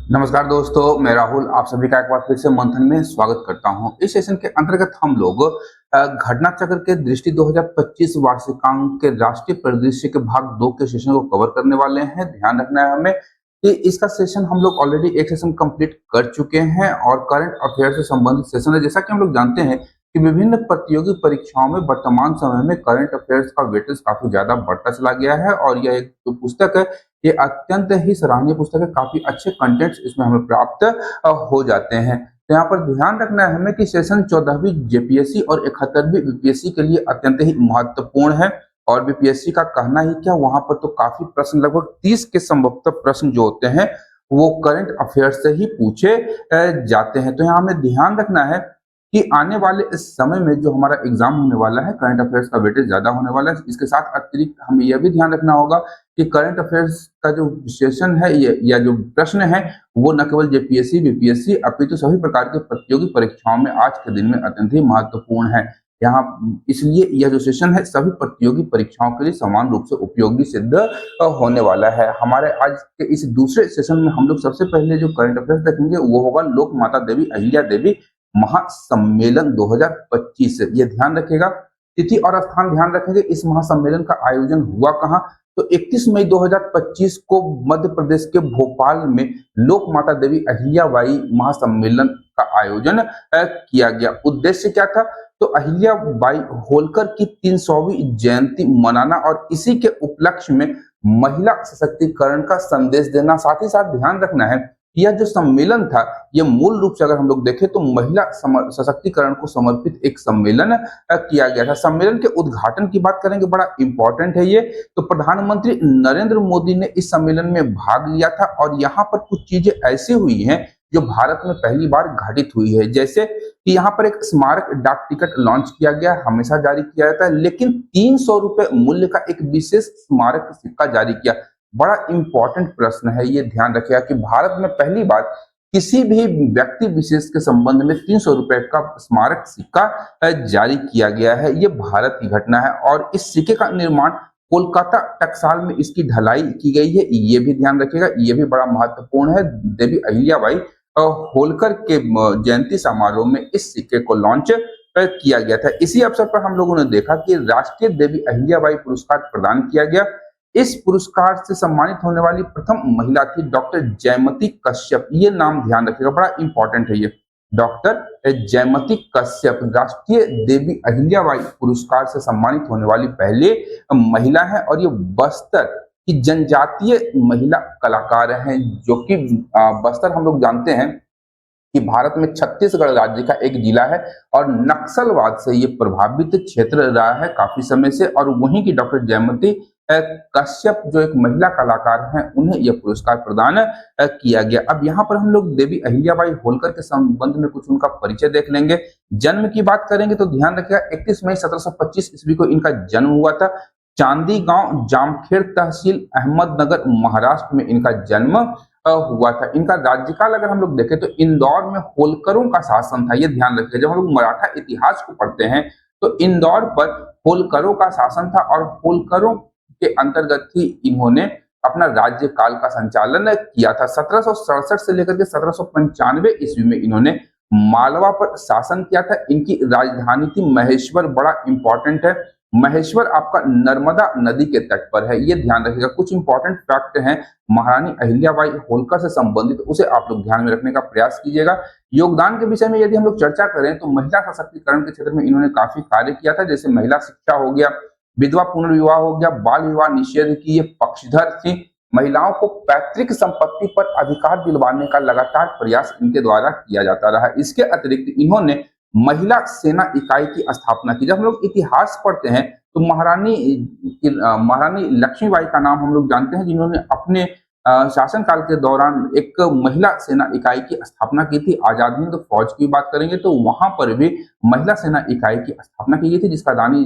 नमस्कार दोस्तों, मैं राहुल आप सभी का एक बार फिर से मंथन में स्वागत करता हूं। इस सेशन के अंतर्गत हम लोग घटना चक्र के दृष्टि 2025 वार्षिकांक के राष्ट्रीय परिदृश्य के भाग 2 के सेशन को कवर करने वाले हैं। ध्यान रखना है हमें कि इसका सेशन हम लोग ऑलरेडी एक सेशन कंप्लीट कर चुके हैं और करंट अफेयर से संबंधित सेशन है। जैसा कि हम लोग जानते हैं कि विभिन्न प्रतियोगी परीक्षाओं में वर्तमान समय में करंट अफेयर्स का वेटेज काफी ज्यादा बढ़ता चला गया है और यह एक जो पुस्तक है ये अत्यंत ही सराहनीय पुस्तक है। काफी अच्छे कंटेंट्स इसमें हमें प्राप्त हो जाते हैं। तो यहाँ पर ध्यान रखना है हमें कि सेशन 14वीं जेपीएससी और 71वीं बीपीएससी के लिए अत्यंत ही महत्वपूर्ण है। और बीपीएससी का कहना ही क्या, वहां पर तो काफी प्रश्न, लगभग 30 के संभवतः प्रश्न जो होते हैं वो करंट अफेयर से ही पूछे जाते हैं। तो यहाँ हमें ध्यान रखना है कि आने वाले इस समय में जो हमारा एग्जाम होने वाला है, करंट अफेयर्स का वेटेज ज्यादा होने वाला है। इसके साथ अतिरिक्त हमें यह भी ध्यान रखना होगा कि करंट अफेयर्स का जो सेशन है या जो प्रश्न है वो न केवल जेपीएससी बीपीएससी अपितु सभी प्रकार के प्रतियोगी परीक्षाओं में आज के दिन में अत्यंत ही महत्वपूर्ण है। यहाँ इसलिए यह जो सेशन है सभी प्रतियोगी परीक्षाओं के लिए समान रूप से उपयोगी सिद्ध होने वाला है। हमारे आज के इस दूसरे सेशन में हम लोग सबसे पहले जो करंट अफेयर्स देखेंगे वो होगा लोक माता देवी अहिल्या देवी महासम्मेलन 2025। ये ध्यान रखिएगा, तिथि और स्थान ध्यान रखेंगे। इस महासम्मेलन का आयोजन हुआ कहाँ, तो 31 मई 2025 को मध्य प्रदेश के भोपाल में लोक माता देवी अहिल्याबाई महासम्मेलन का आयोजन किया गया। उद्देश्य क्या था, तो अहिल्याबाई होलकर की 300वीं जयंती मनाना और इसी के उपलक्ष्य में महिला सशक्तिकरण का संदेश देना। साथ ही साथ ध्यान रखना है यह जो सम्मेलन था यह मूल रूप से अगर हम लोग देखें तो महिला सशक्तिकरण को समर्पित एक सम्मेलन किया गया था। सम्मेलन के उद्घाटन की बात करेंगे, बड़ा इंपॉर्टेंट है ये। तो प्रधानमंत्री नरेंद्र मोदी ने इस सम्मेलन में भाग लिया था और यहाँ पर कुछ चीजें ऐसी हुई हैं जो भारत में पहली बार घटित हुई है। जैसे कि यहाँ पर एक स्मारक डाक टिकट लॉन्च किया गया, हमेशा जारी किया जाता है, लेकिन 300 रुपए मूल्य का एक विशेष स्मारक सिक्का जारी किया। बड़ा इंपॉर्टेंट प्रश्न है, ये ध्यान रखिएगा कि भारत में पहली बार किसी भी व्यक्ति विशेष के संबंध में 300 रुपए का स्मारक सिक्का जारी किया गया है। ये भारत की घटना है और इस सिक्के का निर्माण कोलकाता टकसाल में इसकी ढलाई की गई है। ये भी ध्यान रखिएगा, ये भी बड़ा महत्वपूर्ण है। देवी अहिल्याबाई होलकर के जयंती समारोह में इस सिक्के को लॉन्च किया गया था। इसी अवसर पर हम लोगों ने देखा कि राष्ट्रीय देवी अहिल्याबाई पुरस्कार प्रदान किया गया। इस पुरस्कार से सम्मानित होने वाली प्रथम महिला थी डॉक्टर जयमती कश्यप। ये नाम ध्यान रखिएगा, बड़ा इंपॉर्टेंट है ये। डॉक्टर जयमती कश्यप राष्ट्रीय देवी अहिल्याबाई पुरस्कार से सम्मानित होने वाली पहले महिला है और ये बस्तर की जनजातीय महिला कलाकार हैं। जो कि बस्तर हम लोग जानते हैं कि भारत में छत्तीसगढ़ राज्य का एक जिला है और नक्सलवाद से ये प्रभावित क्षेत्र रहा है काफी समय से। और वहीं की डॉक्टर जयमती कश्यप जो एक महिला कलाकार हैं, उन्हें यह पुरस्कार प्रदान किया गया। अब यहाँ पर हम लोग देवी अहिल्याबाई होलकर के संबंध में कुछ उनका परिचय देख लेंगे। जन्म की बात करेंगे तो ध्यान रखिएगा 31 मई 1725 ईस्वी को इनका जन्म हुआ था। चांदी गांव जामखेड़ तहसील अहमदनगर महाराष्ट्र में इनका जन्म हुआ था। इनका राज्यकाल अगर हम लोग देखें तो इंदौर में होलकरों का शासन था। ये ध्यान रखिए, जब हम लोग मराठा इतिहास को पढ़ते हैं तो इंदौर पर होलकरों का शासन था और होलकरों के अंतर्गत ही इन्होंने अपना राज्यकाल का संचालन किया था। 1767 से लेकर के 1795 ईस्वी में इन्होंने मालवा पर शासन किया था। इनकी राजधानी थी महेश्वर, बड़ा इंपॉर्टेंट है। महेश्वर आपका नर्मदा नदी के तट पर है, ये ध्यान रखिएगा। कुछ इंपॉर्टेंट फैक्ट हैं महारानी अहिल्याबाई होलकर से संबंधित, उसे आप लोग ध्यान में रखने का प्रयास कीजिएगा। योगदान के विषय में यदि हम लोग चर्चा करें तो महिला सशक्तिकरण के क्षेत्र में इन्होंने काफी कार्य किया था। जैसे महिला शिक्षा हो गया, विधवा पुनर्विवाह हो गया, बाल विवाह निषेध की ये पक्षधर थी। महिलाओं को पैतृक संपत्ति पर अधिकार दिलवाने का लगातार प्रयास इनके द्वारा किया जाता रहा। इसके अतिरिक्त इन्होंने महिला सेना इकाई की स्थापना की। जब हम लोग इतिहास पढ़ते हैं तो महारानी लक्ष्मीबाई का नाम हम लोग जानते हैं, जिन्होंने अपने शासनकाल के दौरान एक महिला सेना इकाई की स्थापना की थी। आजाद हिंद फौज की बात करेंगे तो वहां पर भी महिला सेना इकाई की स्थापना की गई थी, जिसका रानी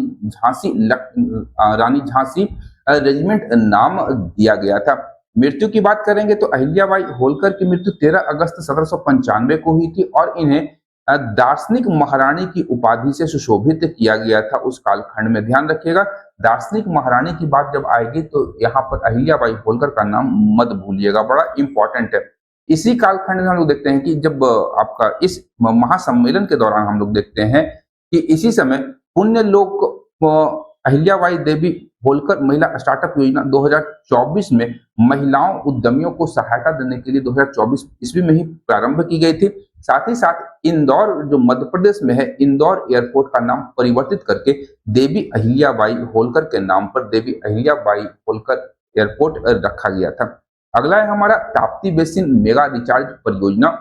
झांसी रेजिमेंट नाम दिया गया था। मृत्यु की बात करेंगे तो अहिल्याबाई होलकर की मृत्यु 13 अगस्त 1795 को हुई थी और इन्हें दार्शनिक महारानी की उपाधि से सुशोभित किया गया था उस कालखंड में। ध्यान रखिएगा, दार्शनिक महारानी की बात जब आएगी तो यहाँ पर अहिल्याबाई होलकर का नाम मत भूलिएगा, बड़ा इंपॉर्टेंट है। इसी कालखंड में हम लोग देखते हैं कि जब आपका इस महासम्मेलन के दौरान हम लोग देखते हैं कि इसी समय पुण्य लोक अहिल्याबाई देवी होलकर महिला स्टार्टअप योजना 2024 में महिलाओं उद्यमियों को सहायता देने के लिए 2024 ईस्वी में ही प्रारंभ की गई थी। साथ ही साथ इंदौर जो मध्य प्रदेश में है, इंदौर एयरपोर्ट का नाम परिवर्तित करके देवी अहिल्याबाई होलकर के नाम पर देवी अहिल्याबाई होलकर एयरपोर्ट रखा गया था। अगला है हमारा ताप्ती बेसिन मेगा रिचार्ज परियोजना।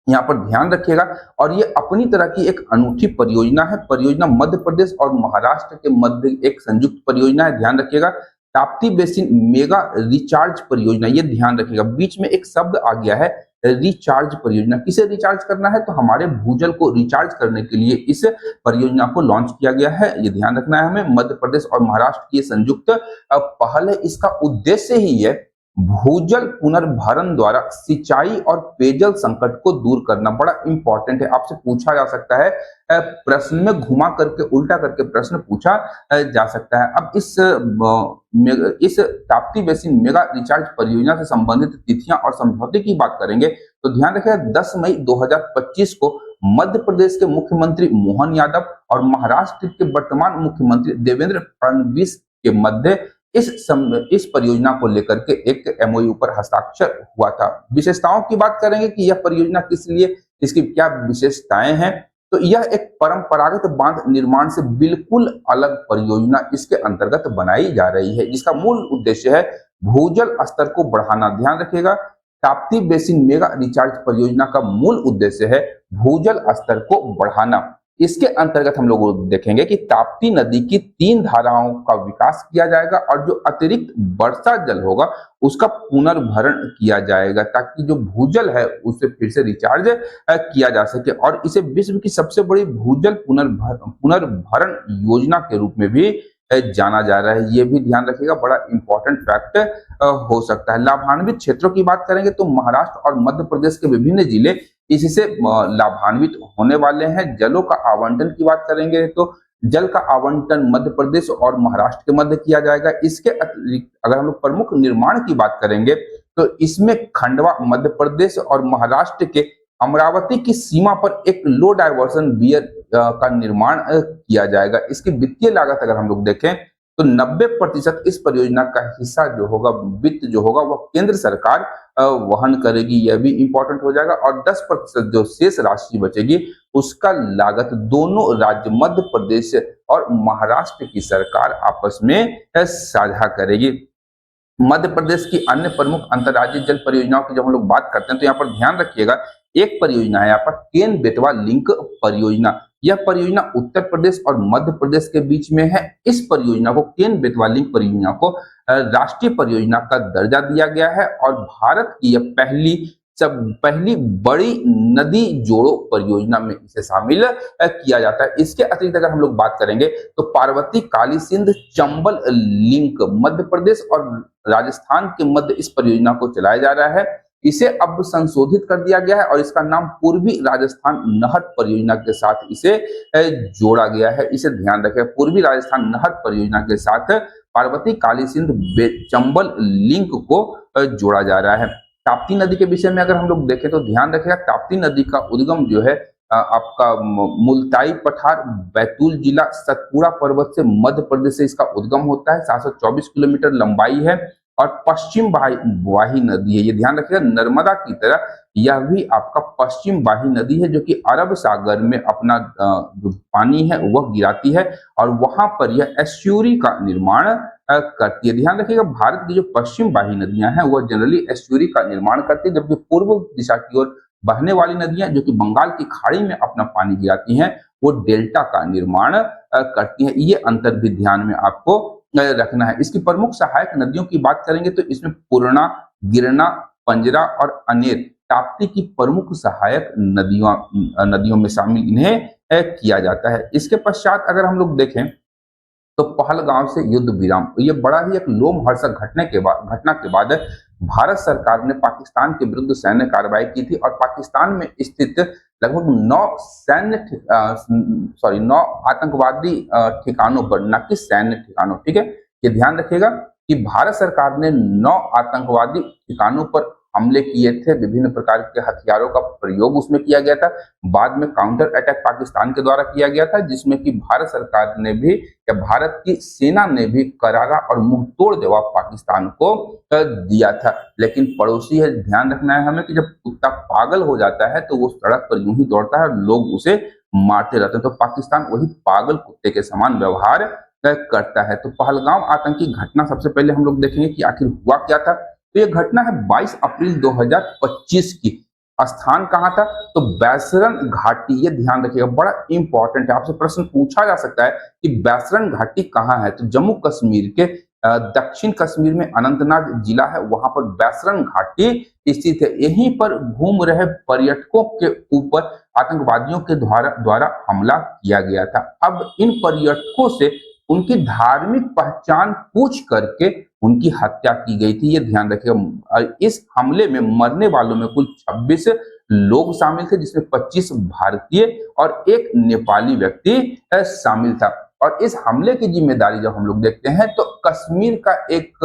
यहाँ पर ध्यान रखिएगा, और ये अपनी तरह की एक अनूठी परियोजना है। परियोजना मध्य प्रदेश और महाराष्ट्र के मध्य एक संयुक्त परियोजना है, ध्यान रखिएगा। ताप्ती बेसिन मेगा रिचार्ज परियोजना, ये ध्यान रखिएगा। बीच में एक शब्द आ गया है रिचार्ज परियोजना। किसे रिचार्ज करना है? तो हमारे भूजल को रिचार्ज करने के लिए इस परियोजना को लॉन्च किया गया है, ये ध्यान रखना है हमें। मध्य प्रदेश और महाराष्ट्र की संयुक्त पहल है। इसका उद्देश्य ही है भूजल पुनर्भरण द्वारा सिंचाई और पेयजल संकट को दूर करना। बड़ा इंपॉर्टेंट है, आपसे पूछा जा सकता है, प्रश्न में घुमा करके उल्टा करके प्रश्न पूछा जा सकता है। अब इस ताप्ती बेसिन मेगा रिचार्ज परियोजना से संबंधित तिथियां और समझौते की बात करेंगे तो ध्यान रखिएगा 10 मई 2025 को मध्य प्रदेश के मुख्यमंत्री मोहन यादव और महाराष्ट्र के वर्तमान मुख्यमंत्री देवेंद्र फडणवीस के मध्य इस परियोजना को लेकर के एक एमओयू पर हस्ताक्षर हुआ था। विशेषताओं की बात करेंगे कि यह परियोजना किस लिए, इसकी क्या विशेषताएं हैं, तो यह एक परंपरागत बांध निर्माण से बिल्कुल अलग परियोजना इसके अंतर्गत बनाई जा रही है, जिसका मूल उद्देश्य है भूजल स्तर को बढ़ाना। ध्यान रखिएगा, ताप्ती बेसिन मेगा रिचार्ज परियोजना का मूल उद्देश्य है भूजल स्तर को बढ़ाना। इसके अंतर्गत हम लोग देखेंगे कि ताप्ती नदी की 3 धाराओं का विकास किया जाएगा और जो अतिरिक्त वर्षा जल होगा उसका पुनर्भरण किया जाएगा, ताकि जो भूजल है उसे फिर से रिचार्ज किया जा सके। और इसे विश्व की सबसे बड़ी भूजल पुनर्भरण योजना के रूप में भी जाना जा रहा है, ये भी ध्यान रखिएगा, बड़ा इंपॉर्टेंट फैक्ट हो सकता है। लाभान्वित क्षेत्रों की बात करेंगे तो महाराष्ट्र और मध्य प्रदेश के विभिन्न जिले इससे लाभान्वित होने वाले हैं। जलों का आवंटन की बात करेंगे तो जल का आवंटन मध्य प्रदेश और महाराष्ट्र के मध्य किया जाएगा। इसके अतिरिक्त अगर हम लोग प्रमुख निर्माण की बात करेंगे तो इसमें खंडवा मध्य प्रदेश और महाराष्ट्र के अमरावती की सीमा पर एक लो डाइवर्सन बियर का निर्माण किया जाएगा। इसकी वित्तीय लागत अगर हम लोग देखें तो 90% इस परियोजना का हिस्सा जो होगा, वित्त जो होगा, वह केंद्र सरकार वहन करेगी, यह भी इंपॉर्टेंट हो जाएगा। और 10% जो शेष राशि बचेगी उसका लागत दोनों राज्य मध्य प्रदेश और महाराष्ट्र की सरकार आपस में साझा करेगी। मध्य प्रदेश की अन्य प्रमुख अंतर्राज्यीय जल परियोजनाओं की जब हम लोग बात करते हैं तो यहाँ पर ध्यान रखिएगा, एक परियोजना है यहाँ पर केन बेतवा लिंक परियोजना। यह परियोजना उत्तर प्रदेश और मध्य प्रदेश के बीच में है। इस परियोजना को केन बेतवा लिंक परियोजना को राष्ट्रीय परियोजना का दर्जा दिया गया है और भारत की यह पहली बड़ी नदी जोड़ो परियोजना में इसे शामिल किया जाता है। इसके अतिरिक्त अगर हम लोग बात करेंगे तो पार्वती काली सिंध चंबल लिंक मध्य प्रदेश और राजस्थान के मध्य इस परियोजना को चलाया जा रहा है। इसे अब संशोधित कर दिया गया है और इसका नाम पूर्वी राजस्थान नहर परियोजना के साथ इसे जोड़ा गया है। इसे ध्यान रखें, पूर्वी राजस्थान नहर परियोजना के साथ पार्वती काली सिंध चंबल लिंक को जोड़ा जा रहा है। ताप्ती नदी के विषय में अगर हम लोग देखें तो ध्यान रखिएगा, ताप्ती नदी का उद्गम जो है आपका मुल्ताई पठार बैतूल जिला सतपुड़ा पर्वत से मध्य प्रदेश से इसका उद्गम होता है। 724 किलोमीटर लंबाई है और पश्चिम वाही नदी है, ये ध्यान रखिएगा। नर्मदा की तरह यह भी आपका पश्चिम वाही नदी है जो कि अरब सागर में अपना जो पानी है वह गिराती है और वहां पर यह एस्च्यूरी का निर्माण करती है। ध्यान रखिएगा, भारत की जो पश्चिम वाही नदियां हैं वह जनरली एस्च्यूरी का निर्माण करती है, जबकि पूर्व दिशा की ओर बहने वाली नदियां जो कि बंगाल की खाड़ी में अपना पानी गिराती हैं वो डेल्टा का निर्माण करती हैं। ये अंतर भी ध्यान में आपको रखना है। इसकी प्रमुख सहायक नदियों की बात करेंगे तो इसमें पूर्णा, गिरना, पंजरा और अनेर ताप्ती की प्रमुख सहायक नदियों में शामिल इन्हें किया जाता है। इसके पश्चात अगर हम लोग देखें तो पहलगांव से युद्ध विराम, ये बड़ा ही एक लोमहर्षक घटना के बाद भारत सरकार ने पाकिस्तान के विरुद्ध सैन्य कार्रवाई की थी और पाकिस्तान में स्थित लगभग 9 आतंकवादी ठिकानों पर, न कि सैन्य ठिकानों, ठीक है, ये ध्यान रखिएगा कि भारत सरकार ने 9 आतंकवादी ठिकानों पर हमले किए थे, विभिन्न प्रकार के हथियारों का प्रयोग उसमें किया गया था। बाद में काउंटर अटैक पाकिस्तान के द्वारा किया गया था, जिसमें कि भारत सरकार ने भी या भारत की सेना ने भी करारा और मुंहतोड़ जवाब पाकिस्तान को दिया था। लेकिन पड़ोसी है, ध्यान रखना है हमें कि जब कुत्ता पागल हो जाता है तो वो सड़क पर यूं ही दौड़ता है और लोग उसे मारते रहते हैं। तो पाकिस्तान वही पागल कुत्ते के समान व्यवहार करता है। तो पहलगाम आतंकी घटना सबसे पहले हम लोग देखेंगे कि आखिर हुआ क्या था। तो ये घटना है 22 अप्रैल 2025 की। स्थान कहाँ था? तो बैसरन घाटी। ये ध्यान रखिएगा, बड़ा इंपॉर्टेंट है, आपसे प्रश्न पूछा जा सकता है कि बैसरन घाटी कहाँ है। तो जम्मू कश्मीर के दक्षिण कश्मीर में अनंतनाग जिला है, वहां पर बैसरन घाटी स्थित है। यहीं पर घूम रहे पर्यटकों के ऊपर आतंकवादियों के द्वारा हमला किया गया था। अब इन पर्यटकों से उनकी धार्मिक पहचान पूछ करके उनकी हत्या की गई थी। ये ध्यान रखिएगा। इस हमले में मरने वालों में कुल 26 लोग शामिल थे, जिसमें 25 भारतीय और एक नेपाली व्यक्ति शामिल था। और इस हमले की जिम्मेदारी जब हम लोग देखते हैं तो कश्मीर का एक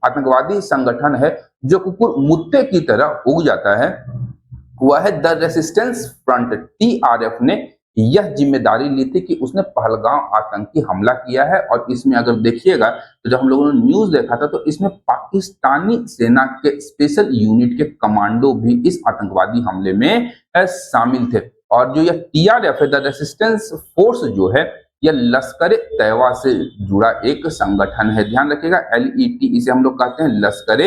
आतंकवादी संगठन है जो कुकुर मुत्ते की तरह उग जाता है, वह है द रेसिस्टेंस फ्रंट। टीआरएफ ने यह जिम्मेदारी ली थी कि उसने पहलगाम आतंकी हमला किया है। और इसमें अगर देखिएगा तो जब हम लोगों ने न्यूज देखा था तो इसमें पाकिस्तानी सेना के स्पेशल यूनिट के कमांडो भी इस आतंकवादी हमले में शामिल थे। और जो यह टीआरएफ है, द रेसिस्टेंस फोर्स जो है, यह लश्कर तैयबा से जुड़ा एक संगठन है। ध्यान रखिएगा, एलईटी इसे हम लोग कहते हैं, लश्कर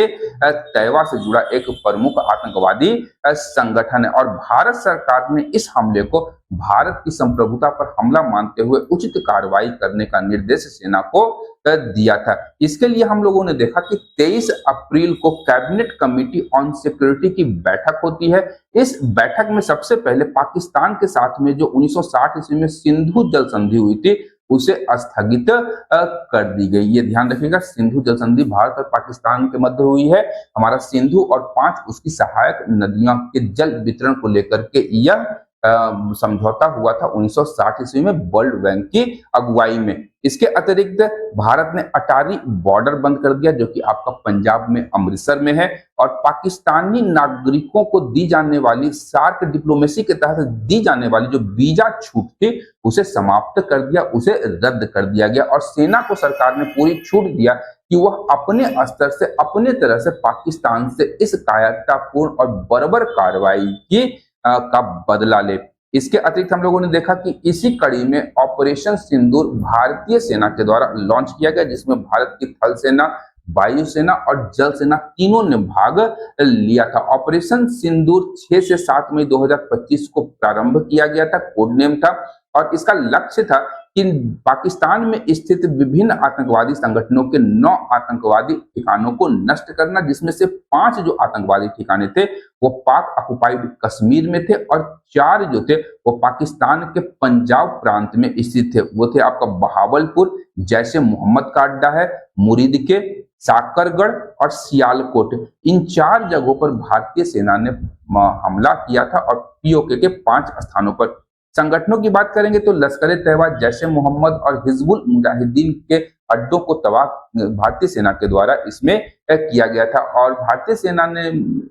तैयबा से जुड़ा एक प्रमुख आतंकवादी संगठन है। और भारत सरकार ने इस हमले को भारत की संप्रभुता पर हमला मानते हुए उचित कार्रवाई करने का निर्देश सेना को दिया था। इसके लिए हम लोगों ने देखा कि 23 अप्रैल को कैबिनेट कमेटी ऑन सिक्योरिटी की बैठक होती है। इस बैठक में सबसे पहले पाकिस्तान के साथ में जो 1960 ईस्वी में सिंधु जल संधि हुई थी उसे स्थगित कर दी गई। ये ध्यान रखिएगा, सिंधु जल संधि भारत और पाकिस्तान के मध्य हुई है। हमारा सिंधु और 5 उसकी सहायक नदियों के जल वितरण को लेकर के यह समझौता हुआ था 1960 ईस्वी में वर्ल्ड बैंक की अगुवाई में। इसके अतिरिक्त भारत ने अटारी बॉर्डर बंद कर दिया, जो कि आपका पंजाब में अमृतसर में है। और पाकिस्तानी नागरिकों को दी जाने वाली सार्क डिप्लोमेसी के तहत दी जाने वाली जो वीजा छूट थी उसे समाप्त कर दिया, उसे रद्द कर दिया गया। और सेना को सरकार ने पूरी छूट दिया कि वह अपने स्तर से, अपने तरह से पाकिस्तान से इस कायरतापूर्ण और बर्बर कार्रवाई की का बदला ले। इसके अतिरिक्त हम लोगों ने देखा कि इसी कड़ी में ऑपरेशन सिंदूर भारतीय सेना के द्वारा लॉन्च किया गया, जिसमें भारत की थल सेना, वायुसेना और जल सेना तीनों ने भाग लिया था। ऑपरेशन सिंदूर 6 से 7 मई 2025 को प्रारंभ किया गया था, कोड नेम था। और इसका लक्ष्य था कि पाकिस्तान में स्थित विभिन्न आतंकवादी संगठनों के 9 आतंकवादी ठिकानों को नष्ट करना, जिसमें से 5 जो आतंकवादी ठिकाने थे वो पाक ऑक्युपाइड कश्मीर में थे और 4 जो थे वो पाकिस्तान के पंजाब प्रांत में स्थित थे। वो थे आपका बहावलपुर, जैसे मोहम्मद का अड्डा है, मुरीद के, साकरगढ़ और सियालकोट। इन 4 जगहों पर भारतीय सेना ने हमला किया था और पीओके के 5 स्थानों पर। संगठनों की बात करेंगे तो लश्कर तैयबा, जैश ए मोहम्मद और हिजबुल मुजाहिदीन के अड्डों को तबाह भारतीय सेना के द्वारा इसमें किया गया था। और भारतीय सेना ने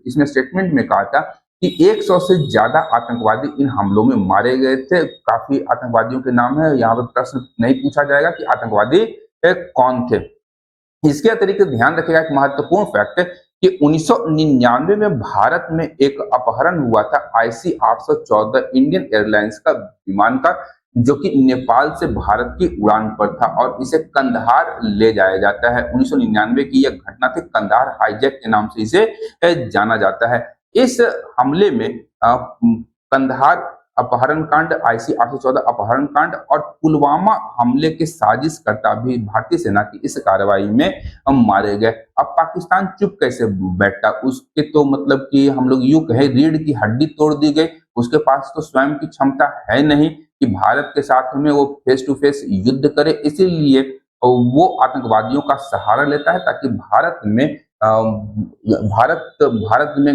इसमें स्टेटमेंट में कहा था कि 100 से ज्यादा आतंकवादी इन हमलों में मारे गए थे। काफी आतंकवादियों के नाम है, यहाँ पर प्रश्न नहीं पूछा जाएगा कि आतंकवादी कौन थे। इसके अतिरिक्त ध्यान रखिएगा एक महत्वपूर्ण फैक्ट है कि 1999 में भारत में एक अपहरण हुआ था IC 814 इंडियन एयरलाइंस का विमान का, जो कि नेपाल से भारत की उड़ान पर था और इसे कंधार ले जाया जाता है। 1999 की यह घटना थी, कंधार हाईजैक के नाम से इसे जाना जाता है। इस हमले में कंधार अपहरण कांड, IC 814 अपहरण कांड और पुलवामा हमले के साजिशकर्ता भी भारतीय सेना की इस कार्रवाई में मारे गए। अब पाकिस्तान चुप कैसे बैठा? उसके तो मतलब कि हम लोग यूं कहें रीढ़ की हड्डी तोड़ दी गई। उसके पास तो स्वयं की क्षमता है नहीं कि भारत के साथ में वो फेस टू फेस युद्ध करे, इसीलिए वो आतंकवादियों का सहारा लेता है ताकि भारत में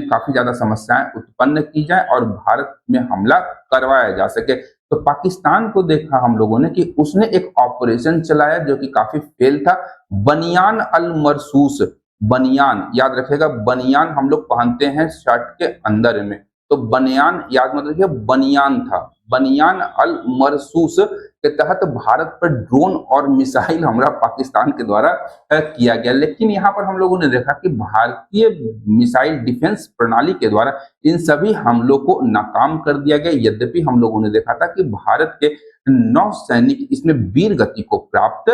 काफी ज्यादा समस्याएं उत्पन्न की जाए और भारत में हमला करवाया जा सके। तो पाकिस्तान को देखा हम लोगों ने कि उसने एक ऑपरेशन चलाया जो कि काफी फेल था, बनियान अल मरसूस। बनियान याद रखिएगा, बनियान हम लोग पहनते हैं शर्ट के अंदर में, तो बनियान याद मत रखिए, बनियान था। बनियान अल मरसूस के तहत भारत पर ड्रोन और मिसाइल हमला पाकिस्तान के द्वारा किया गया। लेकिन यहाँ पर हम लोगों ने देखा कि भारतीय मिसाइल डिफेंस प्रणाली के द्वारा इन सभी हमलों को नाकाम कर दिया गया। यद्यपि हम लोगों ने देखा था कि भारत के 9 सैनिक इसमें वीर गति को प्राप्त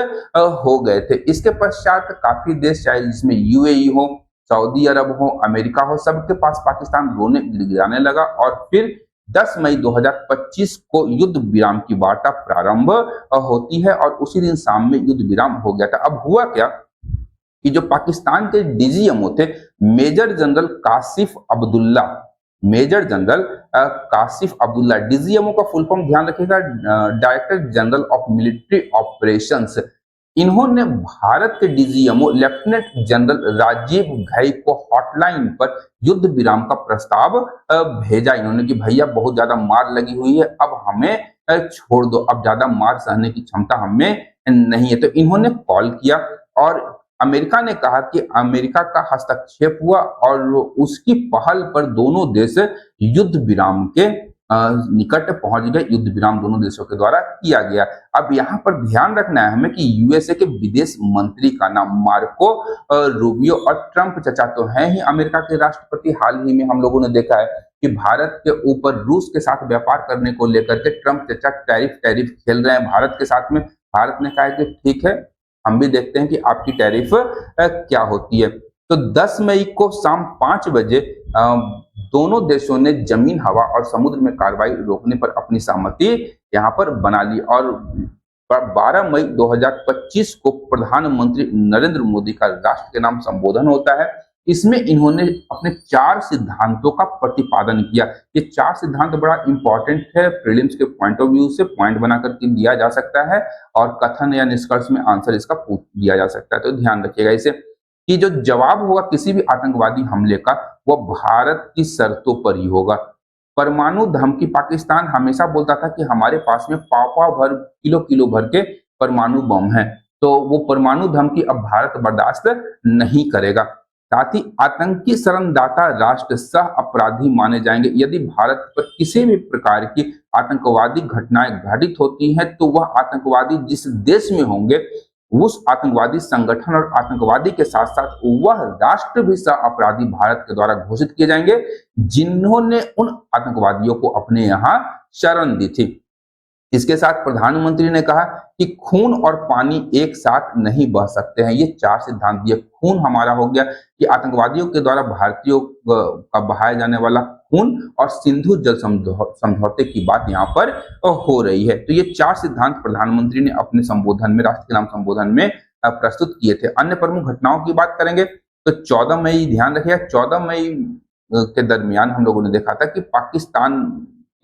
हो गए थे। इसके पश्चात काफी देश, चाहे जिसमें यूएई हो, सऊदी अरब हो, अमेरिका हो, सबके पास पाकिस्तान ड्रोन गिराने लगा और फिर 10 मई 2025 को युद्ध विराम की वार्ता प्रारंभ होती है और उसी दिन शाम में युद्ध विराम हो गया था। अब हुआ क्या कि जो पाकिस्तान के डीजीएमओ थे, major general Kashif Abdullah, major general Kashif Abdullah, DGMO का फुल फॉर्म ध्यान रखिएगा, director general of military operations, इन्होंने भारत के DGMO lieutenant general Rajiv Ghai को हॉटलाइन पर युद्ध विराम का प्रस्ताव भेजा इन्होंने कि भैया बहुत ज्यादा मार लगी हुई है, अब हमें छोड़ दो, अब ज्यादा मार सहने की क्षमता हमें नहीं है। तो इन्होंने कॉल किया और अमेरिका ने कहा कि अमेरिका का हस्तक्षेप हुआ और उसकी पहल पर दोनों देश युद्ध विराम के निकट पहुंच गए। युद्ध विराम दोनों देशों के द्वारा किया गया। अब यहाँ पर ध्यान रखना है हमें कि यूएसए के विदेश मंत्री का नाम मार्को रूबियो, और ट्रंप चचा तो हैं ही अमेरिका के राष्ट्रपति। हाल ही में हम लोगों ने देखा है कि भारत के ऊपर रूस के साथ व्यापार करने को लेकर के ट्रंप चचा टैरिफ खेल रहे हैं भारत के साथ में। भारत ने कहा है कि ठीक है, हम भी देखते हैं कि आपकी टैरिफ क्या होती है। तो 10 मई को शाम 5 बजे दोनों देशों ने जमीन, हवा और समुद्र में कार्रवाई रोकने पर अपनी सहमति यहाँ पर बना ली और 12 मई 2025 को प्रधानमंत्री नरेंद्र मोदी का राष्ट्र के नाम संबोधन होता है। इसमें इन्होंने अपने 4 सिद्धांतों का प्रतिपादन किया। ये 4 सिद्धांत बड़ा इंपॉर्टेंट है, प्रीलिम्स के पॉइंट ऑफ व्यू से पॉइंट बना करके दिया जा सकता है और कथन या निष्कर्ष में आंसर इसका पूछ दिया जा सकता है। तो ध्यान रखिएगा इसे कि जो जवाब होगा किसी भी आतंकवादी हमले का, वो भारत की शर्तों पर ही होगा। परमाणु धमकी, पाकिस्तान हमेशा बोलता था कि हमारे पास में पाव भर, किलो भर के परमाणु बम है, तो वो परमाणु धमकी अब भारत बर्दाश्त नहीं करेगा। साथ ही आतंकी शरणदाता राष्ट्र सह अपराधी माने जाएंगे। यदि भारत पर किसी भी प्रकार की आतंकवादी घटनाएं घटित होती हैं तो वह आतंकवादी जिस देश में होंगे, उस आतंकवादी संगठन और आतंकवादी के साथ साथ वह राष्ट्र भी सह अपराधी भारत के द्वारा घोषित किए जाएंगे जिन्होंने उन आतंकवादियों को अपने यहाँ शरण दी थी। इसके साथ प्रधानमंत्री ने कहा कि खून और पानी एक साथ नहीं बह सकते हैं। ये 4 सिद्धांत दिए। खून हमारा हो गया कि आतंकवादियों के द्वारा भारतीयों का बहाया जाने वाला खून, और सिंधु जल समझौते की बात यहाँ पर हो रही है। तो ये 4 सिद्धांत प्रधानमंत्री ने अपने संबोधन में, राष्ट्र के नाम संबोधन में प्रस्तुत किए थे। अन्य प्रमुख घटनाओं की बात करेंगे तो 14 मई, ध्यान रखिएगा, 14 मई के दरमियान हम लोगों ने देखा था कि पाकिस्तान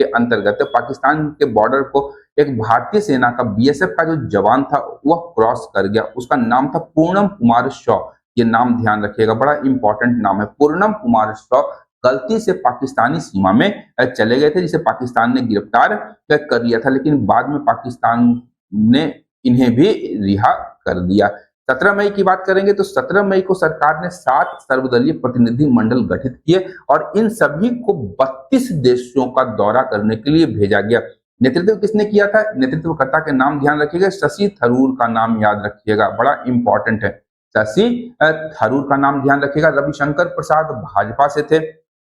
के अंतर्गत पाकिस्तान के बॉर्डर को एक भारतीय सेना का, बीएसएफ का जो जवान था वह क्रॉस कर गया। उसका नाम था पूर्णम कुमार शॉ। ये नाम ध्यान रखिएगा, बड़ा इंपॉर्टेंट नाम है। पूर्णम कुमार शॉ गलती से पाकिस्तानी सीमा में चले गए थे, जिसे पाकिस्तान ने गिरफ्तार कर लिया था, लेकिन बाद में पाकिस्तान ने इन्हें भी रिहा कर दिया। 17 मई की बात करेंगे तो 17 मई को सरकार ने 7 सर्वदलीय प्रतिनिधि मंडल गठित किए और इन सभी को 32 देशों का दौरा करने के लिए भेजा गया। नेतृत्व किसने किया था? नेतृत्वकर्ता के नाम ध्यान रखिएगा, शशि थरूर का नाम याद रखिएगा, बड़ा इंपॉर्टेंट है। शशि थरूर का नाम ध्यान रखिएगा। रविशंकर प्रसाद भाजपा से थे,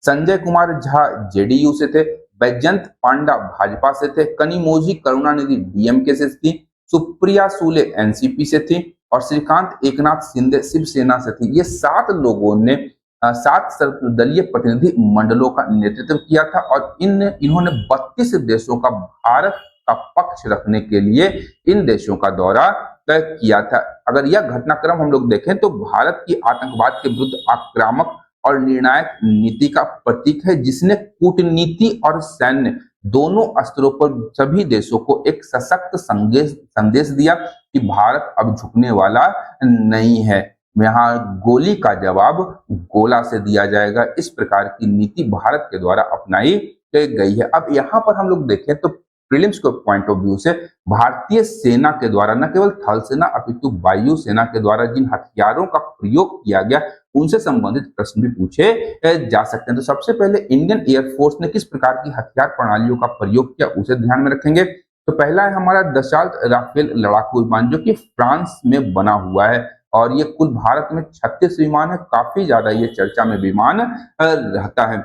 संजय कुमार झा जेडीयू से थे, बैजयंत पांडा भाजपा से थे, कनिमोझी करुणानिधि डीएमके से थी, सुप्रिया सूले एनसीपी से थी और श्रीकांत एकनाथ शिंदे शिवसेना से थी। ये 7 लोगों ने 7 सर्वदलीय प्रतिनिधि मंडलों का नेतृत्व किया था और इन्होंने 32 देशों का भारत का पक्ष रखने के लिए इन देशों का दौरा तय किया था। अगर यह घटनाक्रम हम लोग देखें तो भारत की आतंकवाद के विरुद्ध आक्रामक और निर्णायक नीति का प्रतीक है, जिसने कूटनीति और सैन्य दोनों स्तरों पर सभी देशों को एक सशक्त संदेश दिया कि भारत अब झुकने वाला नहीं है, यहाँ गोली का जवाब गोला से दिया जाएगा। इस प्रकार की नीति भारत के द्वारा अपनाई गई है। अब यहाँ पर हम लोग देखें तो प्रीलिम्स के पॉइंट ऑफ व्यू से भारतीय सेना के द्वारा न केवल थल सेना अपितु वायु सेना के द्वारा जिन हथियारों का प्रयोग किया गया उनसे संबंधित प्रश्न भी पूछे जा सकते हैं। तो सबसे पहले इंडियन एयरफोर्स ने किस प्रकार की हथियार प्रणालियों का प्रयोग किया उसे ध्यान में रखेंगे। तो पहला है हमारा दशाल्ट राफेल लड़ाकू विमान, जो कि फ्रांस में बना हुआ है और ये कुल भारत में 36 विमान है। काफी ज्यादा ये चर्चा में विमान रहता है।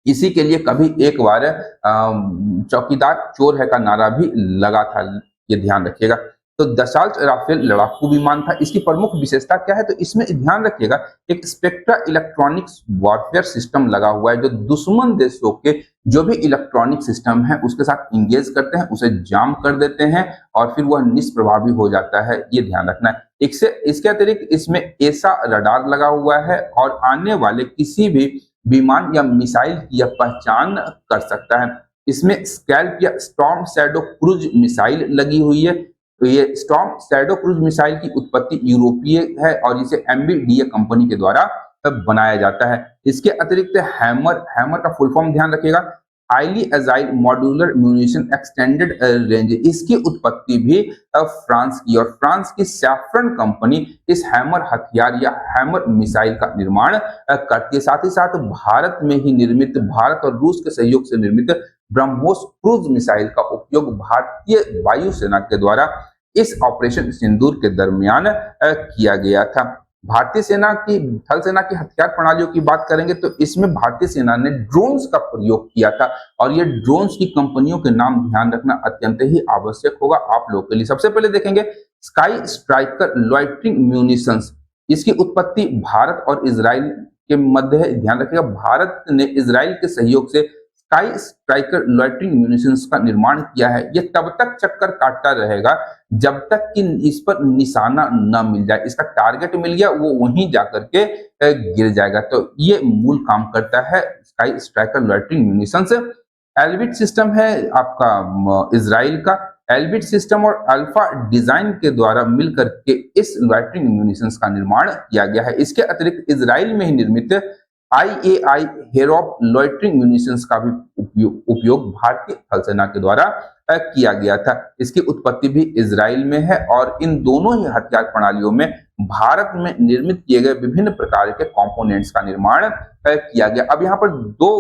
इसी के लिए कभी एक बार चौकीदार चोर है का नारा भी लगा था, ये ध्यान रखिएगा। तो दशाल्ट राफेल लड़ाकू विमान था। इसकी प्रमुख विशेषता क्या है, तो इसमें ध्यान रखिएगा एक स्पेक्ट्रा इलेक्ट्रॉनिक्स वॉरफेयर सिस्टम लगा हुआ है, जो दुश्मन देशों के जो भी इलेक्ट्रॉनिक सिस्टम है उसके साथ इंगेज करते हैं, उसे जाम कर देते हैं और फिर वह निष्प्रभावी हो जाता है, ये ध्यान रखना है। इसके अतिरिक्त इसमें ऐसा रडार लगा हुआ है और आने वाले किसी भी विमान या मिसाइल की यह पहचान कर सकता है। इसमें स्कैल्प या स्टॉर्म शैडो क्रूज मिसाइल लगी हुई है। तो ये स्टॉर्म शैडो क्रूज मिसाइल की उत्पत्ति यूरोपीय है और इसे एमबीडीए कंपनी के द्वारा बनाया जाता है। इसके अतिरिक्त हैमर का फुल फॉर्म ध्यान रखिएगा, highly agile modular munition extended range. इसकी उत्पत्ति भी फ्रांस की और फ्रांस की सैफ्रन कंपनी इस हैमर हथियार या हैमर मिसाइल का निर्माण करती है। साथ ही साथ भारत में ही निर्मित, भारत और रूस के सहयोग से निर्मित ब्रह्मोस क्रूज मिसाइल का उपयोग भारतीय वायुसेना के द्वारा इस ऑपरेशन सिंदूर के दरमियान किया गया था। भारतीय सेना की, थल सेना की हथियार प्रणालियों की बात करेंगे तो इसमें भारतीय सेना ने ड्रोन्स का प्रयोग किया था और ये ड्रोन्स की कंपनियों के नाम ध्यान रखना अत्यंत ही आवश्यक होगा आप लोगों के लिए। सबसे पहले देखेंगे स्काई स्ट्राइकर लॉइटरिंग म्यूनिशंस। इसकी उत्पत्ति भारत और इजराइल के मध्य है, ध्यान रखिएगा। भारत ने इजराइल के सहयोग से स्काई स्ट्राइकर लॉइटरिंग म्यूनिशंस का निर्माण किया है। यह तब तक चक्कर काटता रहेगा जब तक कि इस पर निशाना न मिल जाए। इसका टारगेट मिल गया, वो वहीं जाकर के गिर जाएगा। तो ये मूल काम करता है sky striker loitering munitions. Elbit system है आपका इजराइल का। एल्बिट सिस्टम और अल्फा डिजाइन के द्वारा मिलकर के इस लॉइटरिंग म्यूनिशंस का निर्माण किया गया है। इसके अतिरिक्त इजराइल में ही निर्मित IAI हेरोप लॉइटरिंग म्यूनिशंस का भी उपयोग भारतीय थल सेना के द्वारा किया गया था। इसकी उत्पत्ति भी इजराइल में है और इन दोनों ही हथियार प्रणालियों में भारत में निर्मित किए गए विभिन्न प्रकार के कंपोनेंट्स का निर्माण किया गया। अब यहाँ पर दो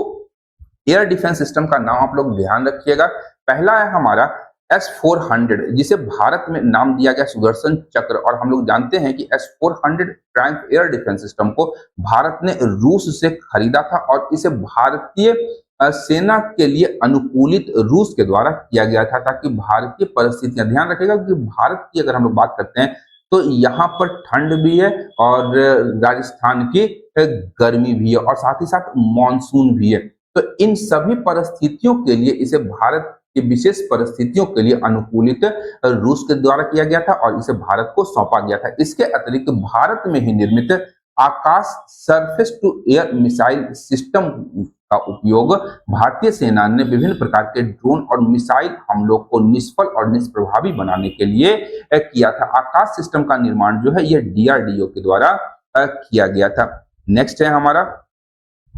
एयर डिफेंस सिस्टम का नाम आप लोग ध्यान रखिएगा। पहला है हमारा S-400, जिसे भारत में नाम दिया गया सुदर्शन चक्र, और हम लोग जानते हैं कि S-400 Triumph air defence system को भारत ने रूस से खरीदा था और इसे भारतीय सेना के लिए अनुकूलित रूस के द्वारा किया गया था, ताकि भारतीय परिस्थितियां, ध्यान रखिएगा कि भारत की अगर हम लोग बात करते हैं तो यहाँ पर ठंड भी है और राजस्थान की गर्मी भी है और साथ ही साथ मानसून भी है। तो इन सभी परिस्थितियों के लिए इसे भारत की विशेष परिस्थितियों के लिए अनुकूलित रूस के द्वारा किया गया था और इसे भारत को सौंपा गया था। इसके अतिरिक्त भारत में ही निर्मित Akash surface to air missile system का उपयोग भारतीय सेना ने विभिन्न प्रकार के ड्रोन और मिसाइल हमलों को निष्फल और निष्प्रभावी बनाने के लिए किया था। आकाश सिस्टम का निर्माण जो है यह DRDO के द्वारा किया गया था। नेक्स्ट है हमारा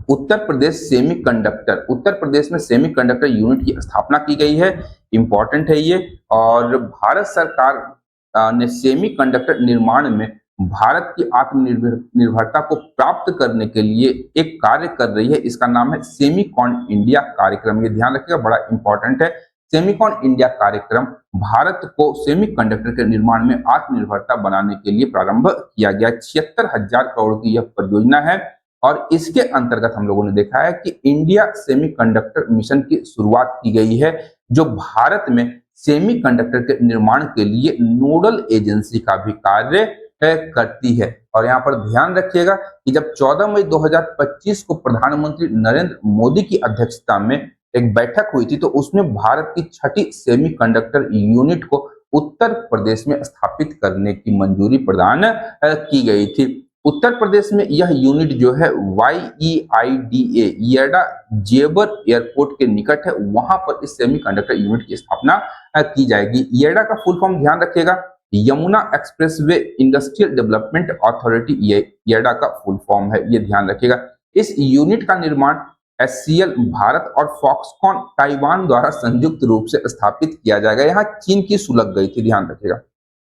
उत्तर प्रदेश सेमीकंडक्टर। उत्तर प्रदेश में सेमीकंडक्टर यूनिट की स्थापना की गई है, इंपॉर्टेंट है ये। और भारत सरकार ने सेमीकंडक्टर निर्माण में भारत की आत्मनिर्भरता को प्राप्त करने के लिए एक कार्य कर रही है। इसका नाम है सेमीकॉन इंडिया कार्यक्रम। ये ध्यान रखिएगा, बड़ा इंपॉर्टेंट है। सेमीकॉन इंडिया कार्यक्रम भारत को सेमीकंडक्टर के निर्माण में आत्मनिर्भरता बनाने के लिए प्रारंभ किया गया। 76,000 करोड़ की यह परियोजना है और इसके अंतर्गत हम लोगों ने देखा है कि इंडिया सेमीकंडक्टर मिशन की शुरुआत की गई है, जो भारत में सेमीकंडक्टर के निर्माण के लिए नोडल एजेंसी का भी कार्य करती है। और यहाँ पर ध्यान रखिएगा कि जब 14 मई 2025 को प्रधानमंत्री नरेंद्र मोदी की अध्यक्षता में एक बैठक हुई थी, तो उसमें भारत की 6ठी सेमीकंडक्टर यूनिट को उत्तर प्रदेश में स्थापित करने की मंजूरी प्रदान की गई थी। उत्तर प्रदेश में यह यूनिट जो है YEIDA येडा जेबर एयरपोर्ट के निकट है, वहां पर इस सेमीकंडक्टर यूनिट की स्थापना की जाएगी। येडा का फुल फॉर्म ध्यान रखिएगा, Yamuna expressway industrial development authority, ये येडा का फुल फॉर्म है, ये ध्यान रखिएगा। इस यूनिट का निर्माण HCL भारत और फॉक्सकॉन ताइवान द्वारा संयुक्त रूप से स्थापित किया जाएगा। यहाँ चीन की सुलग गई थी, ध्यान रखिएगा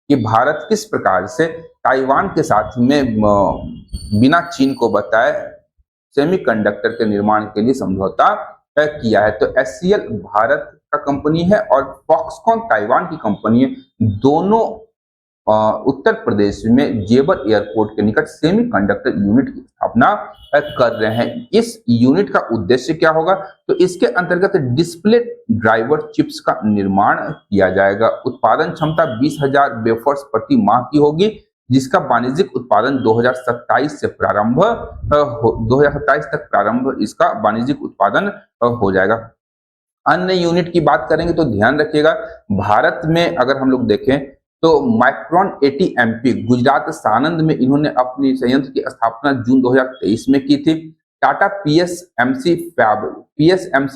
कि भारत किस प्रकार से ताइवान के साथ में बिना चीन को बताए सेमीकंडक्टर के निर्माण के लिए समझौता किया है। तो HCL भारत का कंपनी है और फॉक्सकॉन ताइवान की कंपनी है। दोनों उत्तर प्रदेश में जेवर एयरपोर्ट के निकट सेमीकंडक्टर यूनिट की स्थापना कर रहे हैं। इस यूनिट का उद्देश्य क्या होगा? तो इसके अंतर्गत डिस्प्ले ड्राइवर चिप्स का निर्माण किया जाएगा। उत्पादन क्षमता 20,000 वेफर्स प्रति माह की होगी, जिसका वाणिज्यिक उत्पादन 2027 से प्रारंभ 2027 तक प्रारंभ इसका वाणिज्यिक उत्पादन हो जाएगा। अन्य यूनिट की बात करेंगे तो ध्यान रखिएगा, भारत में अगर हम लोग देखें तो माइक्रोन ATMP गुजरात सानंद में इन्होंने अपनी संयंत्र की स्थापना जून 2023 में की थी। टाटा PSMC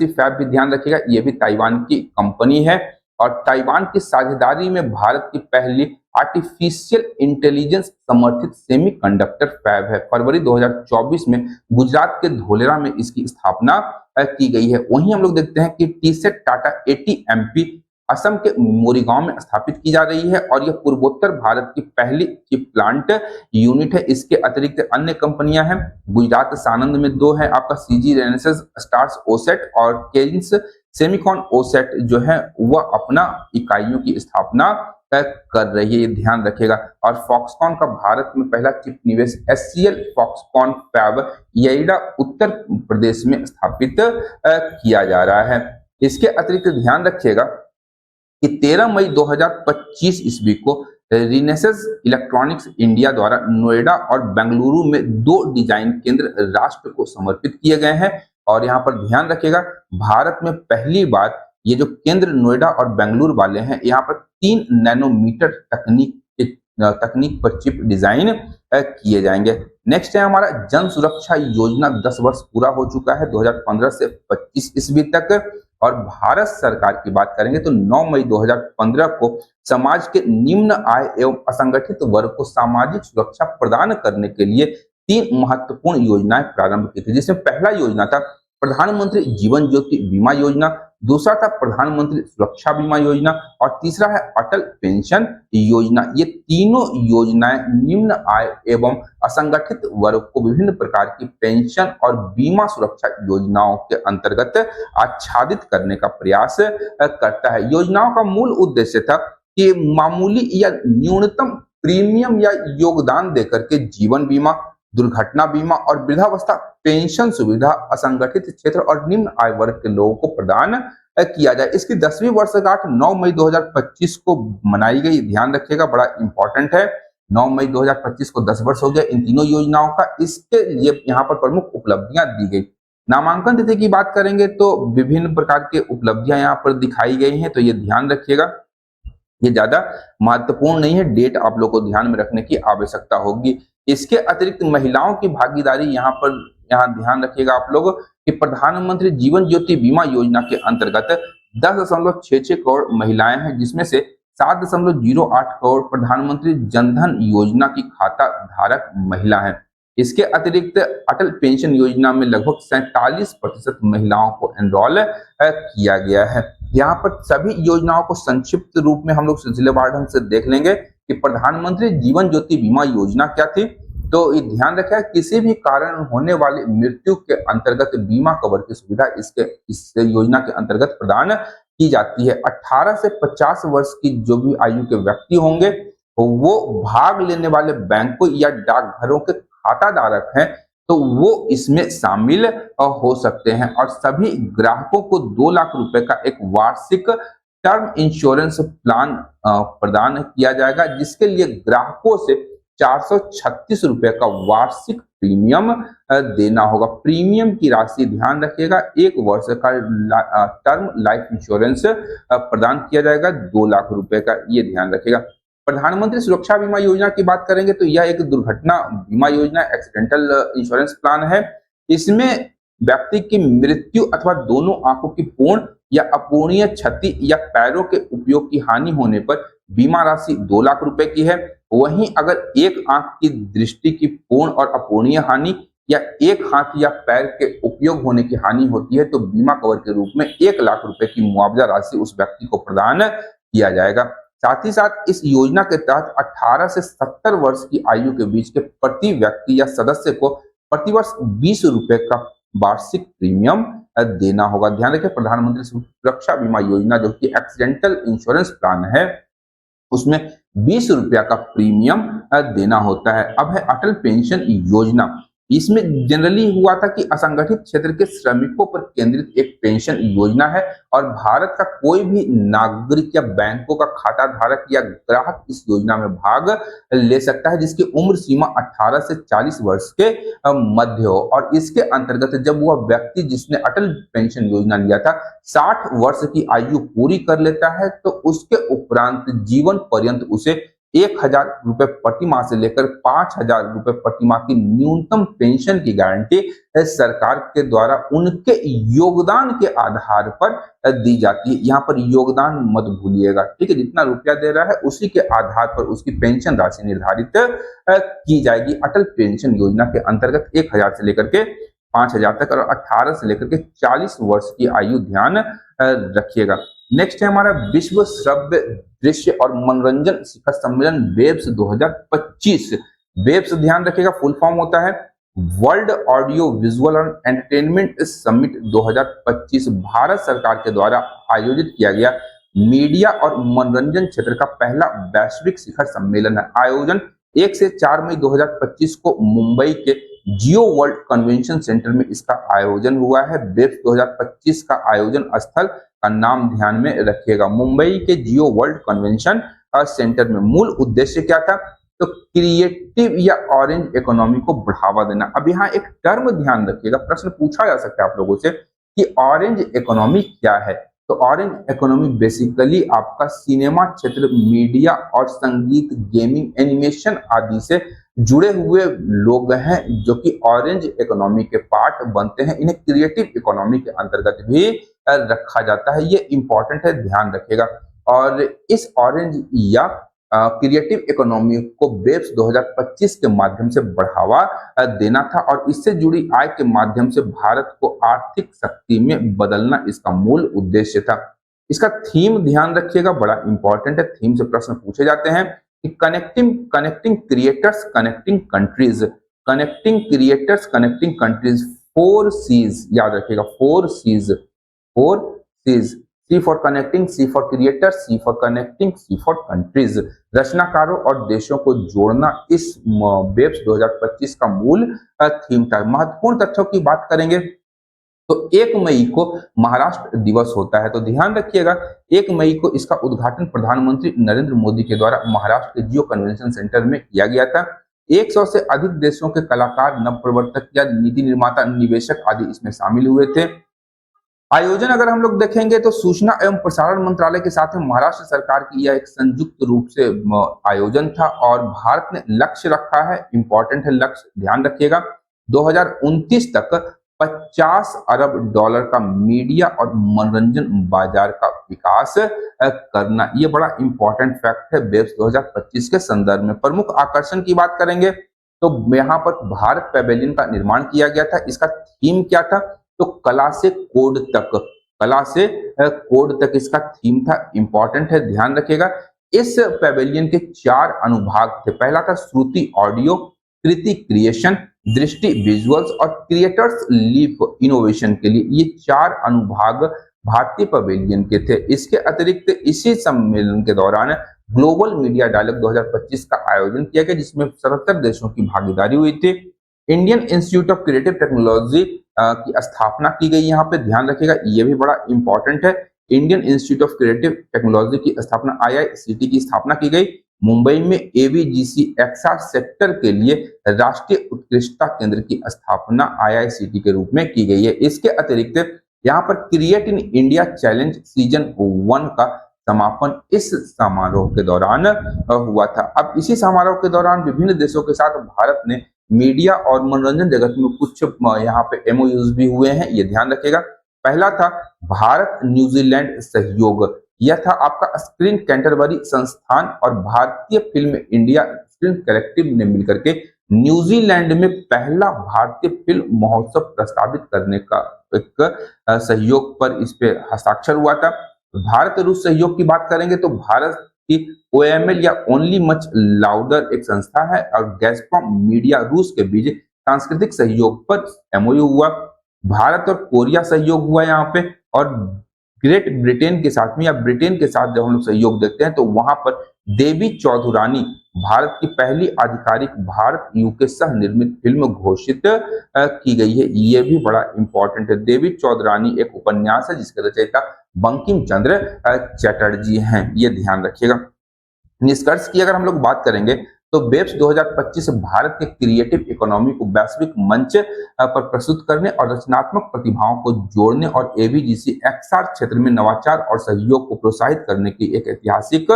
फैब भी ध्यान रखिएगा, ये भी ताइवान की कंपनी है और ताइवान की साझेदारी में भारत की पहली आर्टिफिशियल इंटेलिजेंस समर्थित सेमीकंडक्टर फैब है। फरवरी 2024 में गुजरात के धोलेरा में इसकी स्थापना की गई है। वहीं हम लोग देखते हैं कि TCET टाटा ATMP असम के मोरीगांव में स्थापित की जा रही है और यह पूर्वोत्तर भारत की पहली चिप प्लांट यूनिट है। इसके अतिरिक्त अन्य कंपनियां हैं, गुजरात सानंद में 2 हैं, आपका CG रेनेसेस स्टार्स ओसेट और केरिंस सेमिकॉन ओसेट जो है वह अपना इकाइयों की स्थापना कर रही है, ये ध्यान रखेगा। और फॉक्सकॉन का भारत में पहला चिप निवेश HCL Foxconn fab येइडा Uttar Pradesh में स्थापित किया जा रहा है। इसके अतिरिक्त ध्यान रखिएगा कि 13 मई 2025 ईस्वी को रिनेसेंस इलेक्ट्रॉनिक्स इंडिया द्वारा नोएडा और बेंगलुरु में 2 डिजाइन केंद्र राष्ट्र को समर्पित किए गए हैं। और यहाँ पर ध्यान रखिएगा, भारत में पहली बार ये जो केंद्र नोएडा और बेंगलुरु वाले हैं, यहाँ पर 3 नैनोमीटर तकनीक पर चिप डिजाइन किए जाएंगे। नेक्स्ट है हमारा जन सुरक्षा योजना 10 वर्ष पूरा हो चुका है 2015 से 25 ईस्वी तक। और भारत सरकार की बात करेंगे तो 9 मई 2015 को समाज के निम्न आय एवं असंगठित वर्ग को सामाजिक सुरक्षा प्रदान करने के लिए 3 महत्वपूर्ण योजनाएं प्रारंभ की थी, जिसमें पहला योजना था प्रधानमंत्री जीवन ज्योति बीमा योजना, दूसरा था प्रधानमंत्री सुरक्षा बीमा योजना और तीसरा है अटल पेंशन योजना। ये तीनों योजनाएं निम्न आय एवं असंगठित वर्ग को विभिन्न प्रकार की पेंशन और बीमा सुरक्षा योजनाओं के अंतर्गत आच्छादित करने का प्रयास करता है। योजनाओं का मूल उद्देश्य था कि मामूली या न्यूनतम प्रीमियम या योगदान देकर के जीवन बीमा, दुर्घटना बीमा और वृद्धावस्था पेंशन सुविधा असंगठित क्षेत्र और निम्न आय वर्ग के लोगों को प्रदान किया जाए। इसकी 10वीं वर्षगांठ 9 मई 2025 को मनाई गई, ध्यान रखिएगा, बड़ा इंपॉर्टेंट है। 9 मई 2025 को 10 वर्ष हो गया इन तीनों योजनाओं का। इसके लिए यहाँ पर प्रमुख उपलब्धियां दी गई। नामांकन तिथि की बात करेंगे तो विभिन्न प्रकार के उपलब्धियां यहाँ पर दिखाई गई हैं, तो ये ध्यान रखिएगा, ये ज्यादा महत्वपूर्ण नहीं है, डेट आप लोग को ध्यान में रखने की आवश्यकता होगी। इसके अतिरिक्त महिलाओं की भागीदारी यहाँ ध्यान रखिएगा आप लोग कि प्रधानमंत्री जीवन ज्योति बीमा योजना के अंतर्गत 10.66 करोड़ महिलाएं हैं, जिसमें से 7.08 करोड़ प्रधानमंत्री जनधन योजना की खाता धारक महिला हैं। इसके अतिरिक्त अटल पेंशन योजना में लगभग 47% महिलाओं को एनरोल किया गया है। यहाँ पर सभी योजनाओं को संक्षिप्त रूप में हम लोग सिलसिलेवार ढंग से देख लेंगे कि प्रधानमंत्री जीवन ज्योति बीमा योजना क्या थी। तो ये ध्यान रखें, किसी भी कारण होने वाली मृत्यु के अंतर्गत बीमा कवर की सुविधा इस योजना के अंतर्गत प्रदान की जाती है। 18 से 50 वर्ष की जो भी आयु के व्यक्ति होंगे वो भाग लेने वाले बैंकों या डाकघरों के खाता धारक हैं, तो वो इसमें शामिल हो सकते हैं। और सभी ग्राहकों को 2 लाख रुपए का एक वार्षिक टर्म इंश्योरेंस प्लान प्रदान किया जाएगा, जिसके लिए ग्राहकों से 436 रुपए का वार्षिक प्रीमियम देना होगा। प्रीमियम की राशि ध्यान रखिएगा, 1 वर्ष का टर्म लाइफ इंश्योरेंस प्रदान किया जाएगा 2 लाख रुपए का, ये ध्यान रखिएगा। प्रधानमंत्री सुरक्षा बीमा योजना की बात करेंगे तो यह एक दुर्घटना बीमा योजना, एक्सीडेंटल इंश्योरेंस प्लान है। इसमें व्यक्ति की मृत्यु अथवा दोनों आंखों की पूर्ण या अपूर्णीय क्षति या पैरों के उपयोग की हानि होने पर बीमा राशि 2 लाख रुपए की है। वहीं अगर एक आंख की दृष्टि की पूर्ण और अपूर्णीय हानि या एक हाथ या पैर के उपयोग होने की हानि होती है तो बीमा कवर के रूप में 1 लाख रुपए की मुआवजा राशि उस व्यक्ति को प्रदान किया जाएगा। साथ ही साथ इस योजना के तहत 18 से 70 वर्ष की आयु के बीच के प्रति व्यक्ति या सदस्य को प्रतिवर्ष 20 रुपए का वार्षिक प्रीमियम देना होगा। ध्यान रखें, प्रधानमंत्री सुरक्षा बीमा योजना जो कि एक्सीडेंटल इंश्योरेंस प्लान है, उसमें 20 रुपया का प्रीमियम देना होता है। अब है अटल पेंशन योजना। इसमें जनरली हुआ था कि असंगठित क्षेत्र के श्रमिकों पर केंद्रित एक पेंशन योजना है और भारत का कोई भी नागरिक या बैंकों का खाता धारक या ग्राहक इस योजना में भाग ले सकता है जिसकी उम्र सीमा 18 से 40 वर्ष के मध्य हो। और इसके अंतर्गत जब वह व्यक्ति जिसने अटल पेंशन योजना लिया था 60 वर्ष की आयु पूरी कर लेता है तो उसके उपरांत जीवन पर्यंत उसे 1,000 रुपए प्रति माह से लेकर 5,000 रुपए प्रति माह की न्यूनतम पेंशन की गारंटी सरकार के द्वारा उनके योगदान के आधार पर दी जाती है। यहाँ पर योगदान मत भूलिएगा, ठीक है। जितना रुपया दे रहा है उसी के आधार पर उसकी पेंशन राशि निर्धारित की जाएगी। अटल पेंशन योजना के अंतर्गत 1,000 से लेकर के 5,000 तक और 18 से लेकर के 40 वर्ष की आयु ध्यान रखिएगा। नेक्स्ट है हमारा विश्व श्रव्य दृश्य और मनोरंजन शिखर सम्मेलन वेब्स 2025। वेब्स ध्यान रखिएगा फुल फॉर्म होता है वर्ल्ड ऑडियो विजुअल और एंटरटेनमेंट समिट 2025। भारत सरकार के द्वारा आयोजित किया गया मीडिया और मनोरंजन क्षेत्र का पहला वैश्विक शिखर सम्मेलन है। आयोजन 1 से 4 मई 2025 को मुंबई के जियो वर्ल्ड कन्वेंशन सेंटर में इसका आयोजन हुआ है। वेब्स 2025 का आयोजन स्थल का नाम ध्यान में रखिएगा, मुंबई के जियो वर्ल्ड कन्वेंशन सेंटर में। मूल उद्देश्य क्या था? तो क्रिएटिव या ऑरेंज इकोनॉमी को बढ़ावा देना। अब यहाँ एक टर्म ध्यान रखिएगा, प्रश्न पूछा जा सकता है आप लोगों से कि ऑरेंज इकोनॉमी क्या है। तो ऑरेंज इकोनॉमी बेसिकली आपका सिनेमा क्षेत्र, मीडिया और संगीत, गेमिंग, एनिमेशन आदि से जुड़े हुए लोग हैं जो कि ऑरेंज इकोनॉमी के पार्ट बनते हैं। इन्हें क्रिएटिव इकोनॉमी के अंतर्गत भी रखा जाता है, ये इंपॉर्टेंट है, ध्यान रखिएगा। और इस ऑरेंज या क्रिएटिव इकोनॉमी को वेब्स 2025 के माध्यम से बढ़ावा देना था और इससे जुड़ी आय के माध्यम से भारत को आर्थिक शक्ति में बदलना इसका मूल उद्देश्य था। इसका थीम ध्यान रखिएगा, बड़ा इंपॉर्टेंट है, थीम से प्रश्न पूछे जाते हैं कि connecting creators connecting countries, connecting creators connecting countries, 4 C's याद रखिएगा, 4 C's, 4 C's, C for connecting, C for creator, C for connecting, C for countries. रचनाकारों और देशों को जोड़ना इस वेब्स 2025 का मूल थीम था। महत्वपूर्ण तथ्यों की बात करेंगे तो 1 मई को महाराष्ट्र दिवस होता है, तो ध्यान रखिएगा 1 मई को इसका उद्घाटन प्रधानमंत्री नरेंद्र मोदी के द्वारा महाराष्ट्र के जियो कन्वेंशन सेंटर में किया गया था। 100 से अधिक देशों के कलाकार, नवप्रवर्तक या नीति निर्माता, निवेशक आदि इसमें शामिल हुए थे। आयोजन अगर हम लोग देखेंगे तो सूचना एवं प्रसारण मंत्रालय के साथ महाराष्ट्र सरकार की यह एक संयुक्त रूप से आयोजन था और भारत ने लक्ष्य रखा है, इंपॉर्टेंट है लक्ष्य, ध्यान रखिएगा, 2029 तक 50 अरब डॉलर का मीडिया और मनोरंजन बाजार का विकास करना। ये बड़ा इंपॉर्टेंट फैक्ट है वेब्स 2025 के संदर्भ में। प्रमुख आकर्षण की बात करेंगे तो यहाँ पर भारत पैवेलियन का निर्माण किया गया था। इसका थीम क्या था? तो कला से कोड तक, कला से कोड तक इसका थीम था, इंपॉर्टेंट है, ध्यान रखिएगा। इस पैवेलियन के 4 अनुभाग थे। पहला था श्रुति ऑडियो, कृति क्रिएशन, दृष्टि विजुअल्स और क्रिएटर्स लीप इनोवेशन के लिए ये 4 अनुभाग भारतीय पवेलियन के थे। इसके अतिरिक्त इसी सम्मेलन के दौरान ग्लोबल मीडिया डायलॉग 2025 का आयोजन किया गया जिसमें 77 देशों की भागीदारी हुई थी। Indian institute of creative technology की स्थापना की गई, यहाँ पे ध्यान रखिएगा, ये भी बड़ा इंपॉर्टेंट है। Indian institute of creative technology की स्थापना IICT की स्थापना की गई। मुंबई में AVGC XR सेक्टर के लिए राष्ट्रीय उत्कृष्टता केंद्र की स्थापना IICT के रूप में की गई है। इसके अतिरिक्त यहाँ पर create in India challenge season 1 का समापन इस समारोह के दौरान हुआ था। अब इसी समारोह के दौरान विभिन्न देशों के साथ भारत ने मीडिया और मनोरंजन जगत में कुछ यहाँ पे MOUs भी हुए हैं, ये ध्यान रखिएगा। पहला था भारत न्यूजीलैंड सहयोग, यह था आपका स्क्रीन कैंटरबरी संस्थान और भारतीय फिल्म इंडिया स्क्रीन कलेक्टिव ने मिलकर के न्यूजीलैंड में पहला भारतीय फिल्म महोत्सव प्रस्तावित करने का एक सहयोग पर इस पे हस्ताक्षर हुआ था। भारत रूस सहयोग की बात करेंगे तो भारत की ओएमएल या ओनली मच लाउडर एक संस्था है और गैज़प्रोम मीडिया रूस के बीच सांस्कृतिक सहयोग पर एमओयू हुआ। भारत और कोरिया सहयोग हुआ यहाँ पे, और ग्रेट ब्रिटेन के साथ में या ब्रिटेन के साथ जब हम लोग सहयोग देखते हैं तो वहां पर देवी चौधुरानी भारत की पहली आधिकारिक भारत यूके सह निर्मित फिल्म घोषित की गई है। ये भी बड़ा इंपॉर्टेंट है। देवी चौधरानी एक उपन्यास है जिसके रचयिता बंकिम चंद्र चटर्जी हैं, ये ध्यान रखिएगा। निष्कर्ष की अगर हम लोग बात करेंगे तो बेब्स 2025 भारत के क्रिएटिव इकोनॉमी को वैश्विक मंच पर प्रस्तुत करने और रचनात्मक प्रतिभाओं को जोड़ने और एबीजीसी एक्सआर क्षेत्र में नवाचार और सहयोग को प्रोत्साहित करने की एक ऐतिहासिक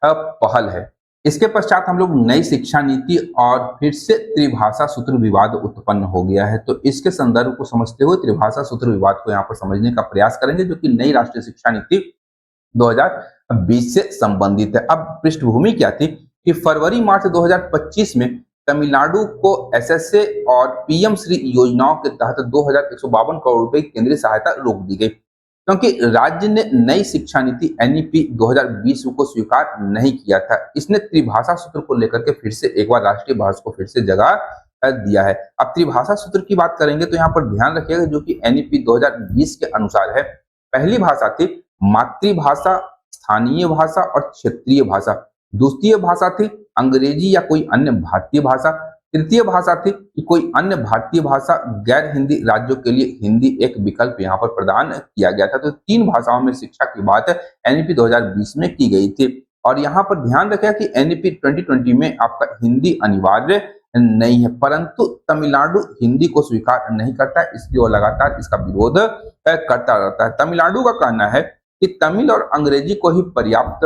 पहल है। इसके पश्चात हम लोग नई शिक्षा नीति और फिर से त्रिभाषा सूत्र विवाद उत्पन्न हो गया है। तो इसके संदर्भ को समझते हुए त्रिभाषा सूत्र विवाद को यहाँ पर समझने का प्रयास करेंगे, जो कि नई राष्ट्रीय शिक्षा नीति 2020 से संबंधित है। अब पृष्ठभूमि क्या थी कि फरवरी मार्च 2025 में तमिलनाडु को एसएसए और पीएम श्री योजनाओं के तहत 2152 करोड़ रुपए की केंद्रीय सहायता रोक दी गई, क्योंकि राज्य ने नई शिक्षा नीति एनईपी 2020 को स्वीकार नहीं किया था। इसने त्रिभाषा सूत्र को लेकर के फिर से एक बार राष्ट्रीय बहस को फिर से जगह दिया है। अब त्रिभाषा सूत्र की बात करेंगे तो यहाँ पर ध्यान रखिएगा, जो कि एनईपी 2020 के अनुसार है। पहली भाषा थी मातृभाषा, स्थानीय भाषा और क्षेत्रीय भाषा। द्वितीय भाषा थी अंग्रेजी या कोई अन्य भारतीय भाषा। तृतीय भाषा थी कि कोई अन्य भारतीय भाषा। गैर हिंदी राज्यों के लिए हिंदी एक विकल्प यहाँ पर प्रदान किया गया था। तो 3 भाषाओं में शिक्षा की बात एनईपी 2020 में की गई थी। और यहाँ पर ध्यान रखें कि एनईपी 2020 में आपका हिंदी अनिवार्य नहीं है, परंतु तमिलनाडु हिंदी को स्वीकार नहीं करता है, इसलिए वो लगातार इसका विरोध करता रहता है। तमिलनाडु का कहना है कि तमिल और अंग्रेजी को ही पर्याप्त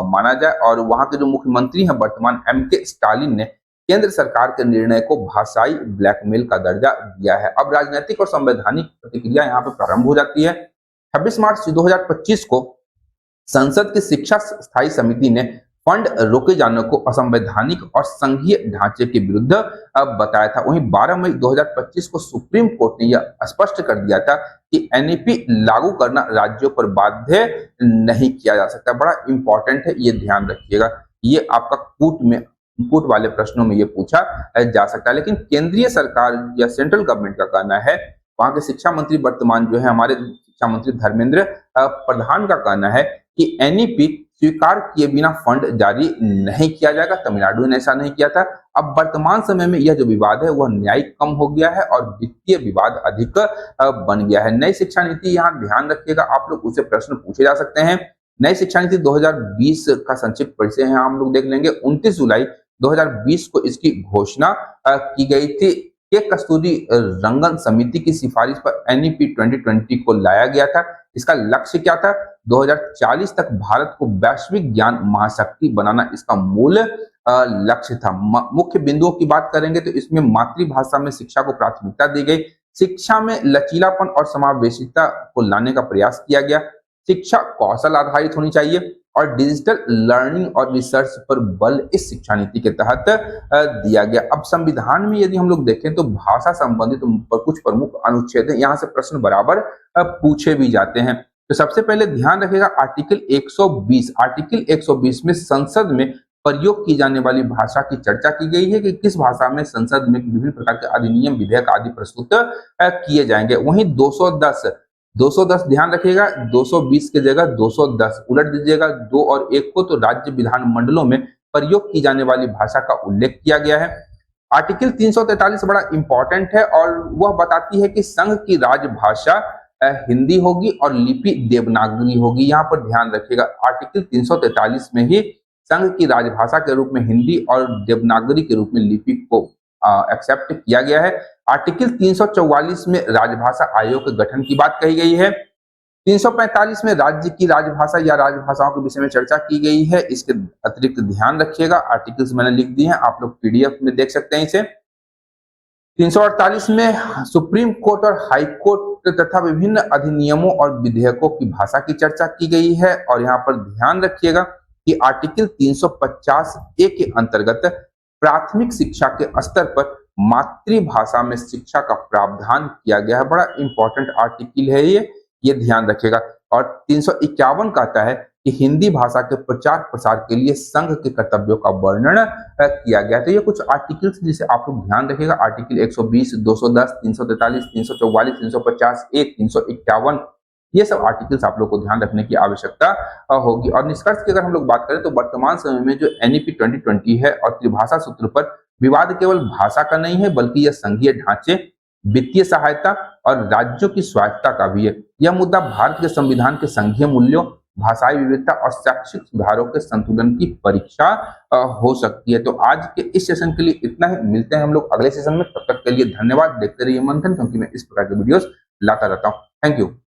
माना जाए, और वहां के जो मुख्यमंत्री हैं वर्तमान एमके स्टालिन ने केंद्र सरकार के निर्णय को भाषाई ब्लैकमेल का दर्जा दिया है। अब राजनीतिक और संवैधानिक प्रतिक्रिया यहाँ पे प्रारंभ हो जाती है। 26 मार्च 2025 को संसद की शिक्षा स्थायी समिति ने फंड रोके जाने को असंवैधानिक और संघीय ढांचे के विरुद्ध बताया था। वहीं 12 मई 2025 को सुप्रीम कोर्ट ने यह स्पष्ट कर दिया था कि एनईपी लागू करना राज्यों पर बाध्य नहीं किया जा सकता। बड़ा इंपॉर्टेंट है, ये ध्यान रखिएगा। ये आपका कूट वाले प्रश्नों में ये पूछा जा सकता है। लेकिन केंद्रीय सरकार या सेंट्रल गवर्नमेंट का कहना है, वहां के शिक्षा मंत्री वर्तमान जो है हमारे शिक्षा मंत्री धर्मेंद्र प्रधान का कहना है कि एनईपी स्वीकार किए बिना फंड जारी नहीं किया जाएगा। तमिलनाडु ने ऐसा नहीं किया था। अब वर्तमान समय में यह जो विवाद है वह न्यायिक कम हो गया है और वित्तीय विवाद अधिक बन गया है। नई शिक्षा नीति यहाँ ध्यान रखिएगा, आप लोग उसे प्रश्न पूछे जा सकते हैं। नई शिक्षा नीति 2020 का संक्षिप्त परिचय है, हम लोग देख लेंगे। 29 जुलाई 2020 को इसकी घोषणा की गई थी। के कस्तूरी रंगन समिति की सिफारिश पर एनईपी 2020 को लाया गया था। इसका लक्ष्य क्या था? 2040 तक भारत को वैश्विक ज्ञान महाशक्ति बनाना इसका मूल लक्ष्य था। मुख्य बिंदुओं की बात करेंगे तो इसमें मातृभाषा में शिक्षा को प्राथमिकता दी गई। शिक्षा में लचीलापन और समावेशिता को लाने का प्रयास किया गया। शिक्षा कौशल आधारित होनी चाहिए और डिजिटल लर्निंग और रिसर्च पर बल इस शिक्षा नीति के तहत दिया गया। अब संविधान में यदि हम लोग देखें तो भाषा संबंधित कुछ प्रमुख अनुच्छेद हैं, यहाँ से प्रश्न बराबर पूछे भी जाते हैं। तो सबसे पहले ध्यान रखिएगा आर्टिकल 120 में संसद में प्रयोग की जाने वाली भाषा की चर्चा की गई है कि किस भाषा में संसद में विभिन्न प्रकार के अधिनियम विधेयक आदि प्रस्तुत किए जाएंगे। वहीं 210 ध्यान रखिएगा, 220 की जगह 210 उलट दीजिएगा 2 और 1 को, तो राज्य विधानमंडलों में प्रयोग की जाने वाली भाषा का उल्लेख किया गया है। आर्टिकल 343 बड़ा इंपॉर्टेंट है और वह बताती है कि संघ की राजभाषा हिंदी होगी और लिपि देवनागरी होगी। यहाँ पर ध्यान रखिएगा आर्टिकल 343 में ही संघ की राजभाषा के रूप में हिंदी और देवनागरी के रूप में लिपि को एक्सेप्ट किया गया है। आर्टिकल 344 में राजभाषा आयोग के गठन की बात कही गई है। 345 में राज्य की राजभाषा या राजभाषाओं के विषय में चर्चा की गई है। इसके अतिरिक्त ध्यान रखिएगा, आर्टिकल्स मैंने लिख दिए हैं, आप लोग पीडीएफ में देख सकते हैं इसे। 348 में सुप्रीम कोर्ट और हाई कोर्ट तथा विभिन्न अधिनियमों और विधेयकों की भाषा की चर्चा की गई है। और यहाँ पर ध्यान रखिएगा कि आर्टिकल 350 ए के अंतर्गत प्राथमिक शिक्षा के स्तर पर मातृभाषा में शिक्षा का प्रावधान किया गया है। बड़ा इंपॉर्टेंट आर्टिकल है ये ध्यान रखिएगा। और 351 कहता है कि हिंदी भाषा के प्रचार प्रसार के लिए संघ के कर्तव्यों का वर्णन किया गया। तो ये कुछ आर्टिकल्स जिसे आप लोग ध्यान रखिएगा। आर्टिकल 120, 210, 343, 344, 350, 1, 351, ये सब आर्टिकल्स आप लोग को ध्यान रखने की आवश्यकता होगी। और निष्कर्ष की अगर हम लोग बात करें तो वर्तमान समय में जो एनईपी 2020 है और त्रिभाषा सूत्र पर विवाद केवल भाषा का नहीं है, बल्कि यह संघीय ढांचे, वित्तीय सहायता और राज्यों की स्वायत्ता का भी है। यह मुद्दा भारत के संविधान के संघीय मूल्यों, भाषाई विविधता और शैक्षिक सुधारों के संतुलन की परीक्षा हो सकती है। तो आज के इस सेशन के लिए इतना ही। मिलते हैं हम लोग अगले सेशन में। तब तक के लिए धन्यवाद। देखते रहिए मंथन, क्योंकि मैं इस प्रकार के वीडियोस लाता रहता हूँ। Thank you.